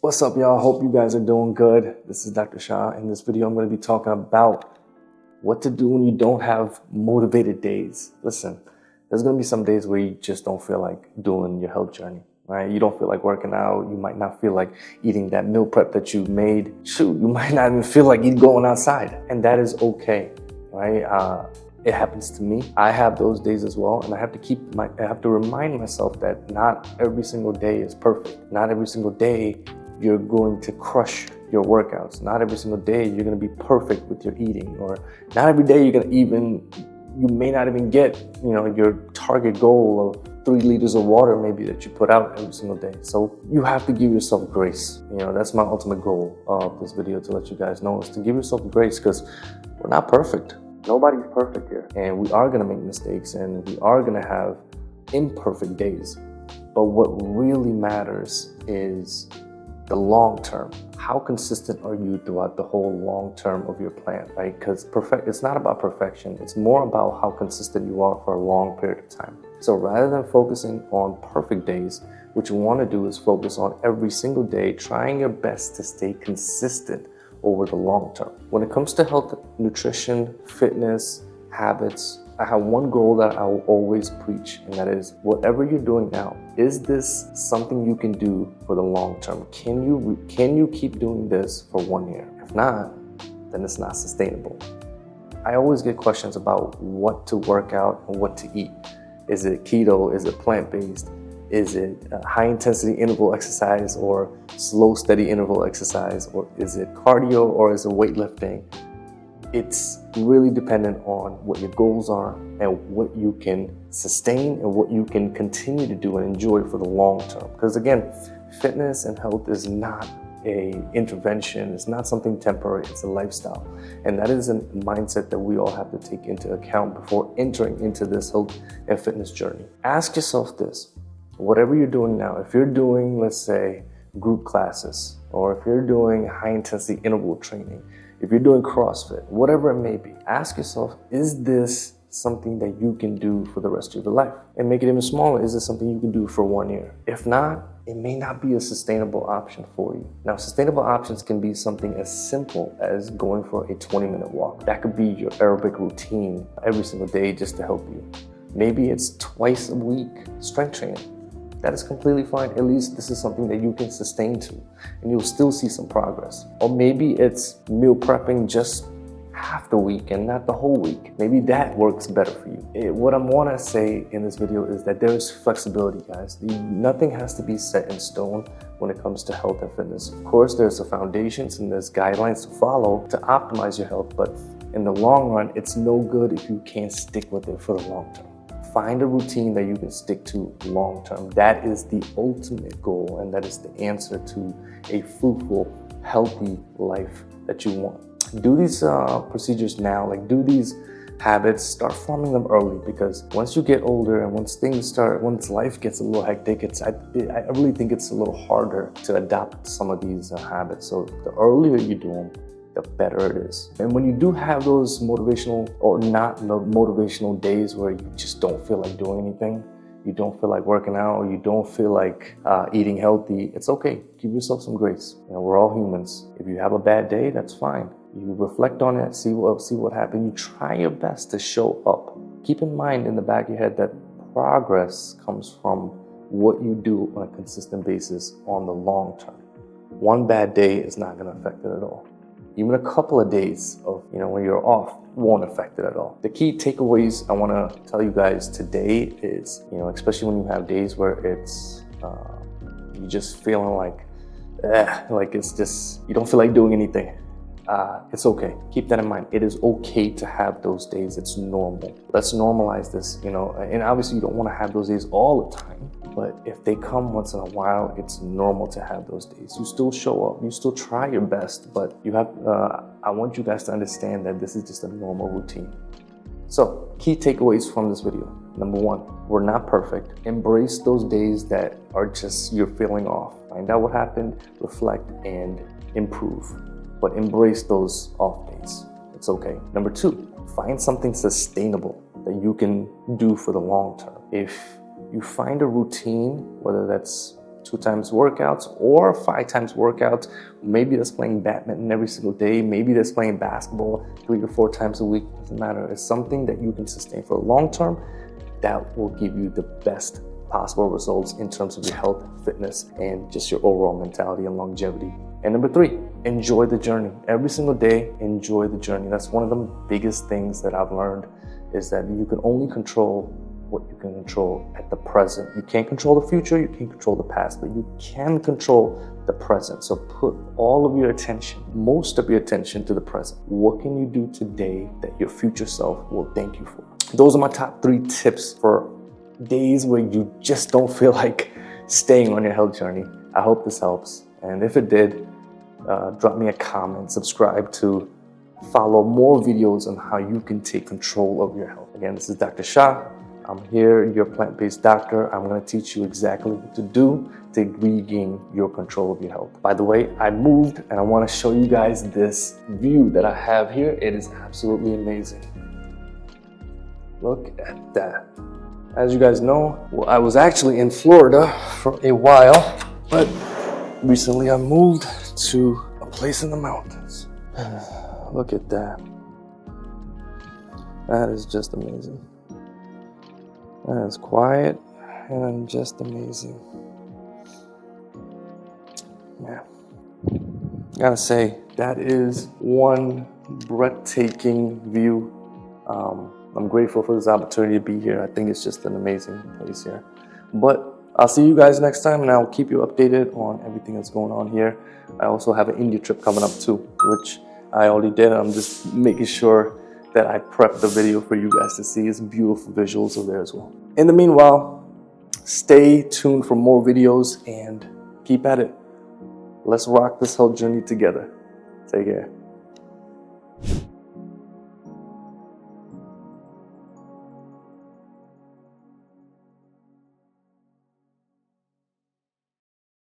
What's up, y'all? Hope you guys are doing good. This is Dr. Shah. In this video, I'm going to be talking about what to do when you don't have motivated days. Listen, there's going to be some days where you just don't feel like doing your health journey, right? You don't feel like working out. You might not feel like eating that meal prep that you made. Shoot, you might not even feel like going outside. And that is okay, right? It happens to me. I have those days as well, and I have to remind myself that not every single day is perfect. Not every single day you're going to crush your workouts. Not every single day you're going to be perfect with your eating, or not every day you may not even get, your target goal of 3 liters of water maybe that you put out every single day. So you have to give yourself grace. That's my ultimate goal of this video, to let you guys know, is to give yourself grace, because we're not perfect. Nobody's perfect here, and we are going to make mistakes, and we are going to have imperfect days. But what really matters is the long term. How consistent are you throughout the whole long term of your plan, right? Because it's not about perfection. It's more about how consistent you are for a long period of time. So rather than focusing on perfect days, what you want to do is focus on every single day, trying your best to stay consistent over the long term. When it comes to health, nutrition, fitness, habits, I have one goal that I will always preach, and that is, whatever you're doing now, is this something you can do for the long term? Can you keep doing this for 1 year? If not, then it's not sustainable. I always get questions about what to work out and what to eat. Is it keto? Is it plant-based? Is it high intensity interval exercise, or slow steady interval exercise? Or is it cardio, or is it weightlifting? It's really dependent on what your goals are and what you can sustain and what you can continue to do and enjoy for the long term. Because again, fitness and health is not an intervention. It's not something temporary. It's a lifestyle. And that is a mindset that we all have to take into account before entering into this health and fitness journey. Ask yourself this: whatever you're doing now, if you're doing, let's say, group classes, or if you're doing high intensity interval training, if you're doing CrossFit, whatever it may be, ask yourself, is this something that you can do for the rest of your life? And make it even smaller, is this something you can do for 1 year? If not, it may not be a sustainable option for you. Now, sustainable options can be something as simple as going for a 20-minute walk. That could be your aerobic routine every single day, just to help you. Maybe it's twice a week strength training. That is completely fine. At least this is something that you can sustain to, and you'll still see some progress. Or maybe it's meal prepping just half the week and not the whole week. Maybe that works better for you. What I want to say in this video is that there is flexibility, guys. Nothing has to be set in stone when it comes to health and fitness. Of course, there's the foundations and there's guidelines to follow to optimize your health, but in the long run, it's no good if you can't stick with it for the long term. Find a routine that you can stick to long term. That is the ultimate goal, and that is the answer to a fruitful, healthy life that you want. Do these procedures now, do these habits, start forming them early, because once you get older and once life gets a little hectic, I really think it's a little harder to adopt some of these habits. So the earlier you do them, the better it is. And when you do have those motivational or not motivational days where you just don't feel like doing anything, you don't feel like working out, or you don't feel like eating healthy, it's okay. Give yourself some grace. We're all humans. If you have a bad day, that's fine. You reflect on it, see what happened. You try your best to show up. Keep in mind in the back of your head that progress comes from what you do on a consistent basis on the long term. One bad day is not going to affect it at all. Even a couple of days of, when you're off, won't affect it at all. The key takeaways I want to tell you guys today is, especially when you have days where it's, you're just feeling like it's just, you don't feel like doing anything. It's okay. Keep that in mind. It is okay to have those days. It's normal. Let's normalize this, and obviously you don't want to have those days all the time. But if they come once in a while, it's normal to have those days. You still show up, you still try your best, but I want you guys to understand that this is just a normal routine. So, key takeaways from this video. Number 1, we're not perfect. Embrace those days that are just you're feeling off. Find out what happened, reflect, and improve. But embrace those off days. It's okay. Number 2, find something sustainable that you can do for the long term. If you find a routine, whether that's 2 times workouts or 5 times workouts. Maybe that's playing badminton every single day. Maybe that's playing basketball 3 to 4 times a week. Doesn't matter. It's something that you can sustain for the long term that will give you the best possible results in terms of your health, fitness, and just your overall mentality and longevity. And number 3, enjoy the journey. Every single day, enjoy the journey. That's one of the biggest things that I've learned, is that you can only control what you can control at the present. You can't control the future, you can't control the past, but you can control the present. So put all of your attention, most of your attention, to the present. What can you do today that your future self will thank you for? Those are my top 3 tips for days where you just don't feel like staying on your health journey. I hope this helps. And if it did, drop me a comment, subscribe to follow more videos on how you can take control of your health. Again, this is Dr. Shah. I'm here, your plant-based doctor. I'm going to teach you exactly what to do to regain your control of your health. By the way, I moved and I want to show you guys this view that I have here. It is absolutely amazing. Look at that. As you guys know, well, I was actually in Florida for a while, but recently I moved to a place in the mountains. Look at that. That is just amazing. That is quiet and just amazing. Yeah. Gotta say, that is one breathtaking view. I'm grateful for this opportunity to be here. I think it's just an amazing place here. But I'll see you guys next time, and I'll keep you updated on everything that's going on here. I also have an India trip coming up too, which I already did. I'm just making sure that I prep the video for you guys to see. It's beautiful visuals over there as well. In the meanwhile, stay tuned for more videos and keep at it. Let's rock this whole journey together. Take care.